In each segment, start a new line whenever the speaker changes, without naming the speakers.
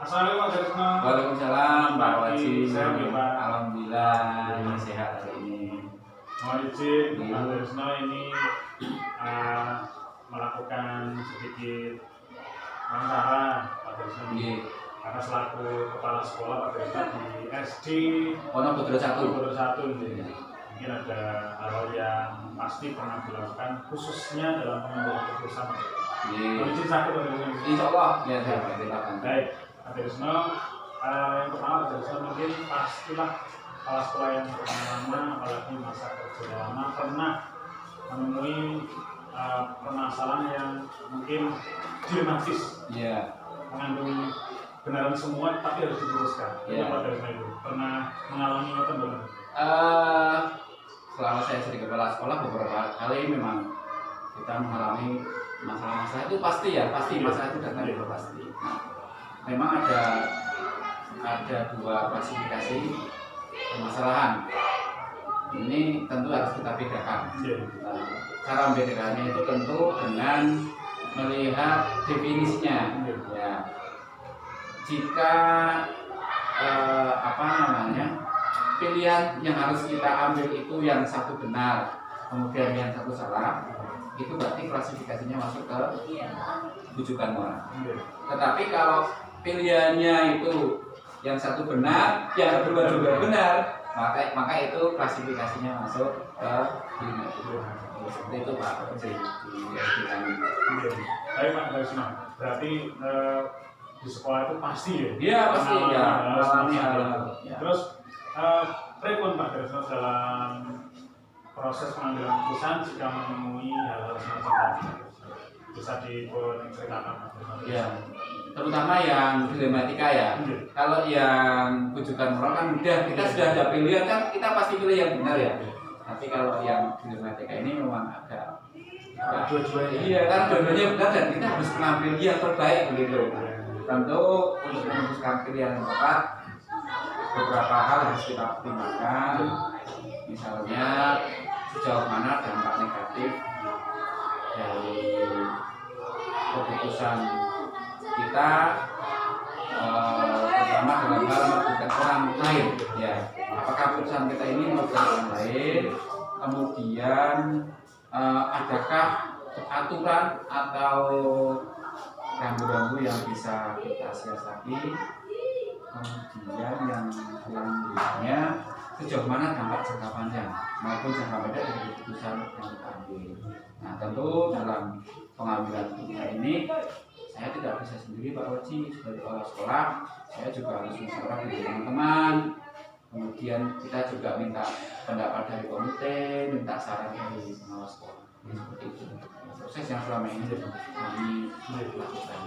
Assalamualaikum Pak Darisno.
Waalaikumsalam Pak Waji.
Sehat ya Pak?
Alhamdulillah sehat hari ini.
Mohon izin Pak Darisno ini melakukan sedikit wawancara Pak Darisno. Karena selaku kepala sekolah Pak Darisno di SD
Pondok Bodro 1.
Bodro 1 ini. Mungkin ada hal yang pasti pernah dilakukan khususnya dalam pengambilan keputusan. Mohon izin sakit Pak Darisno.
Insyaallah ya silakan.
Baik. Pak Darisno, yang pertama Pak Darisno mungkin pastilah kepala sekolah yang berpengalaman, apalagi masa kerja lama, pernah menemui permasalahan yang mungkin dilematis, mengandung kebenaran semua tapi harus diluruskan. Pak Darisno itu pernah mengalami itu belum?
Selama saya jadi kepala sekolah beberapa kali memang kita mengalami masalah-masalah itu pasti masalah itu datang itu pasti. Memang ada dua klasifikasi permasalahan. Ini tentu harus kita bedakan. Cara membedakannya itu tentu dengan melihat definisinya. Ya. Jika pilihan yang harus kita ambil itu yang satu benar, kemudian yang satu salah, itu berarti klasifikasinya masuk ke rujukan moral. Tetapi kalau pilihannya itu yang satu benar, yang kedua juga benar, maka itu klasifikasinya masuk ke seperti itu Pak.
Baik Pak Darisno, berarti di sekolah itu pasti ya?
Iya pasti ya.
Terus prepon Pak Darisno dalam proses pengambilan keputusan jika menemui hal-hal semacam tadi, bisa diceritakan Pak Darisno?
Iya. Terutama yang dilematika ya. Kalau yang rujukan moral kan mudah, kita sudah ada pilihan kan, kita pasti pilih yang benar ya. Tapi kalau yang dilematika ini memang agak
dua-duanya.
Iya kan dua-duanya benar dan kita harus mengambil yang terbaik begitu. Tentu untuk memutuskan pilihan yang tepat, beberapa hal harus kita pertimbangkan. Misalnya sejauh mana dampak negatif dari keputusan kita, terutama dalam hal merugikan orang lain. Ya, apakah keputusan kita ini merugikan orang lain? Kemudian adakah aturan atau rambu-rambu yang bisa kita siasati? Kemudian yang selanjutnya sejauh mana dampak jangka panjang maupun jangka pendek dari keputusan yang kita ambil. Nah tentu dalam pengambilan keputusan ini saya tidak bisa sendiri Pak Waji sebagai kepala sekolah, saya juga harus musyawarah dengan teman-teman. Kemudian kita juga minta pendapat dari komite, minta saran dari pengawas sekolah. Seperti itu proses yang selama ini kami lakukan.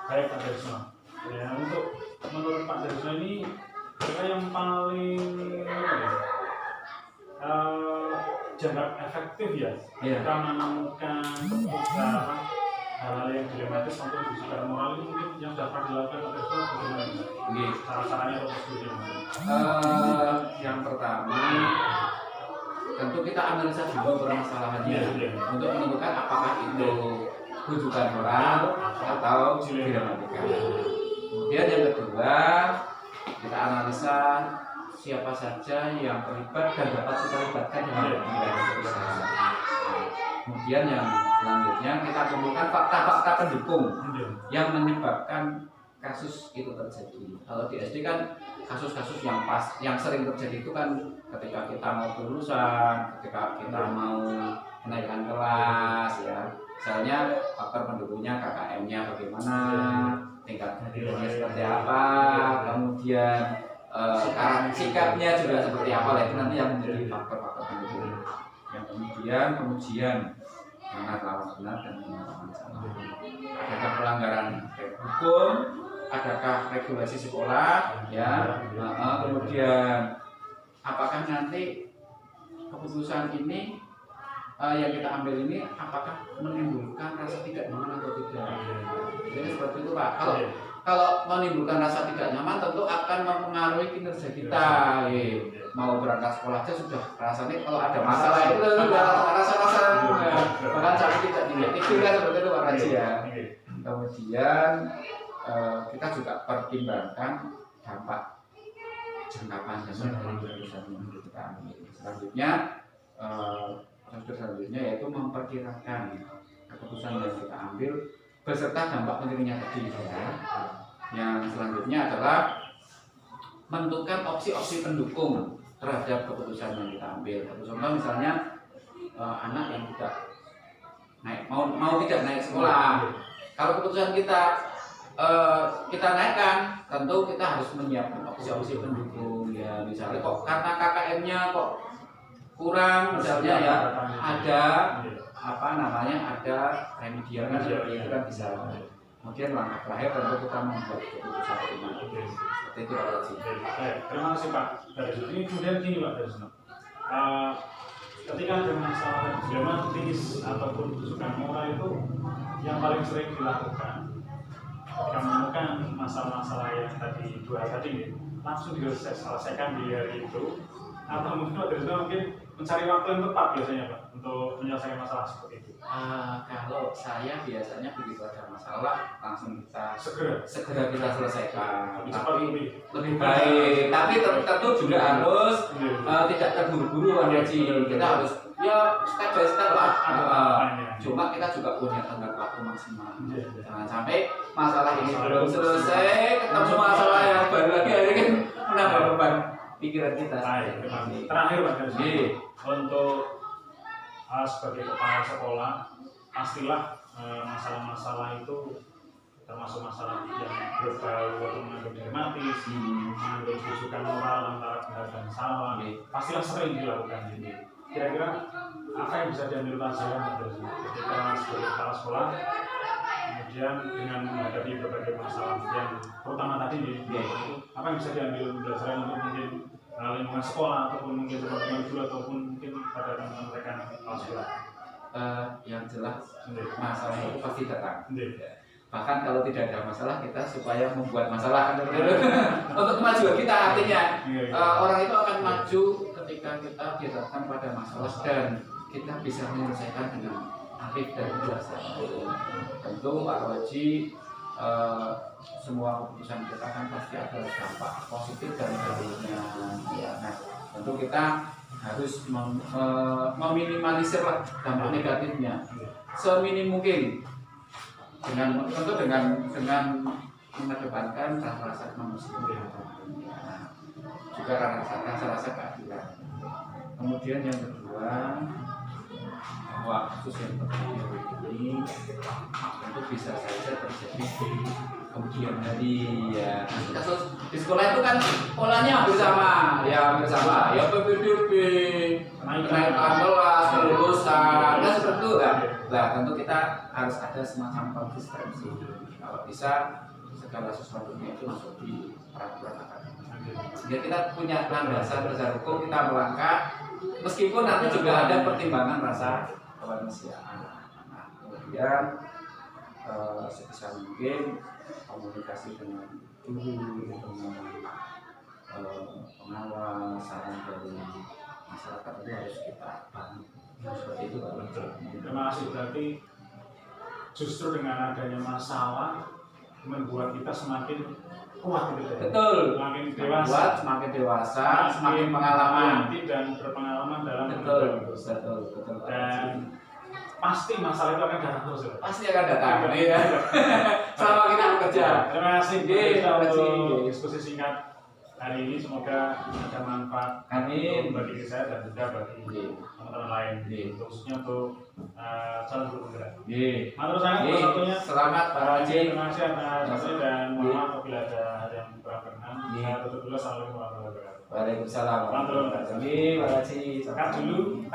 Baik Pak Darisno. Ya, untuk menurut Pak Darisno ini kita yang paling jangka efektif ya, kita menemukan beberapa hal-hal yang dilematis untuk rujukan moral ini mungkin yang dapat dilakukan Pak Darisno bagaimana? Cara-caranya atau prosedurnya?
Yang pertama tentu kita analisa dulu permasalahannya untuk menentukan apakah itu rujukan moral atau dilematika. Kemudian yang kedua kita analisa siapa saja yang terlibat dan dapat kita libatkan dalam pengambilan keputusan. Kemudian yang selanjutnya kita kumpulkan fakta-fakta pendukung yang menyebabkan kasus itu terjadi. Kalau di SD kan kasus-kasus yang sering terjadi itu kan ketika kita mau kelulusan, ketika kita mau menaikkan kelas ya. Misalnya faktor pendukungnya KKM-nya bagaimana, tingkat pendidikannya seperti apa, kemudian sikapnya juga seperti apa, itu nanti yang menjadi faktor-faktor pendukung. Yang kemudian pengujian mana lawan benar dan mana lawan salah. Adakah pelanggaran hukum, adakah regulasi sekolah, ya. Kemudian apakah nanti keputusan ini yang kita ambil ini apakah menimbulkan rasa tidak nyaman atau tidak? Jadi seperti itu Pak. Kalau menimbulkan rasa tidak nyaman tentu akan mempengaruhi kinerja kita. Mau berangkat sekolah aja sudah rasanya kalau ada masalah itu sudah rasa-rasa bahkan sampai tidak tinggal itu kan seperti itu Pak Raji ya. Kemudian kita juga pertimbangkan dampak jangka panjang dari keputusan yang kita ambil. Selanjutnya prosedur selanjutnya yaitu memperkirakan keputusan yang kita ambil beserta dampak pentingnya tadi ya. Yang selanjutnya adalah menentukan opsi-opsi pendukung terhadap keputusan yang kita ambil. Contoh misalnya anak yang tidak mau tidak naik sekolah. Kalau keputusan kita naikkan, tentu kita harus menyiapkan opsi-opsi pendukung ya. Misalnya kok karena KKM-nya kok kurang, misalnya ya ada ada remedial itu kan bisa. Kemudian langkah terakhir tentu kita membuat keputusan final. Seperti itu Pak Haji.
Terima kasih Pak. Ini kemudian gini Pak Darsno. Ketika ada masalah dilematis ataupun tusukan moral itu yang paling sering dilakukan ketika menemukan masalah-masalah yang tadi langsung diselesaikan di hari itu, atau mungkin Pak Darsno mencari waktu yang tepat biasanya Pak untuk menyelesaikan masalah seperti itu.
Kalau saya biasanya begitu ada masalah langsung kita segera kita selesaikan.
Tapi
lebih baik. Tapi tentu juga harus tidak terburu-buru Pak Haji. Kita harus ya step by step lah. Cuma kita juga punya tenggat waktu maksimal. Jangan sampai masalah ini belum selesai, ketemu masalah yang baru lagi akhirnya kan menambah beban pikiran kita.
Terakhir Pak Darsno, untuk sebagai kepala sekolah, pastilah masalah-masalah itu termasuk masalah yang berbau atau mengandung dilematis, mengandung tusukan moral antara benar dan salah, pastilah sering dilakukan ini. Kira-kira apa yang bisa diambil pelajaran dari ketika sebagai kepala sekolah, kemudian dengan menghadapi berbagai masalah yang terutama tadi apa yang bisa diambil pelajaran untuk mungkin lingkungan sekolah ataupun mungkin teman-teman guru ataupun mungkin pada teman-teman mereka kepala sekolah?
Yang jelas masalah itu pasti datang. Bahkan kalau tidak ada masalah kita supaya membuat masalah untuk kemajuan kita artinya orang itu akan maju ketika kita dihadapkan pada masalah dan kita bisa menyelesaikan dengan arif dan ikhlas. Tentu Pak Haji semua keputusan kita kan pasti ada dampak positif dan negatifnya. Nah, tentu kita harus meminimalisir dampak negatifnya seminim mungkin dengan mengedepankan rasa kemanusiaan, juga rasa keadilan. Kemudian yang kedua, bahwa kasus yang terjadi ini tentu bisa saja terjadi di kemudian hari ya. Kasus di sekolah itu kan polanya hampir sama ya PPDB, kenaikan kelas, kelulusan, dan seperti itu kan. Nah, tentu kita harus ada semacam konsistensi. Kalau bisa segala sesuatunya itu masuk di peraturan akademik. Sehingga kita punya landasan dasar hukum, kita melangkah meskipun nanti juga ada pertimbangan rasa kemanusiaan. Nah, kemudian sebisa mungkin komunikasi dengan guru, dengan pengawas, saran dari masyarakat itu harus kita bangun. Seperti itu Pak.
Terima kasih. Berarti justru dengan adanya masalah membuat kita semakin kuat gitu.
Betul.
Semakin
dewasa, kuat, semakin dewasa, semakin pengalaman
dan berpengalaman dalam
betul.
Dan pasti masalah itu akan datang terus.
Pasti akan datang. Ya. Selama kita bekerja.
Terima kasih untuk diskusi singkat hari ini, semoga ada manfaat bagi saya dan juga bagi teman-teman lain, khususnya untuk calon guru penggerak. Matur sangat atas waktunya. Selamat Pak Haji. Terima kasih atas waktunya dan mohon maaf apabila ada yang kurang berkenan. Saya tutup dulu. Assalamualaikum warahmatullahi wabarakatuh.
Waalaikumsalam.
Matur.
Pak Haji.
Sekat dulu.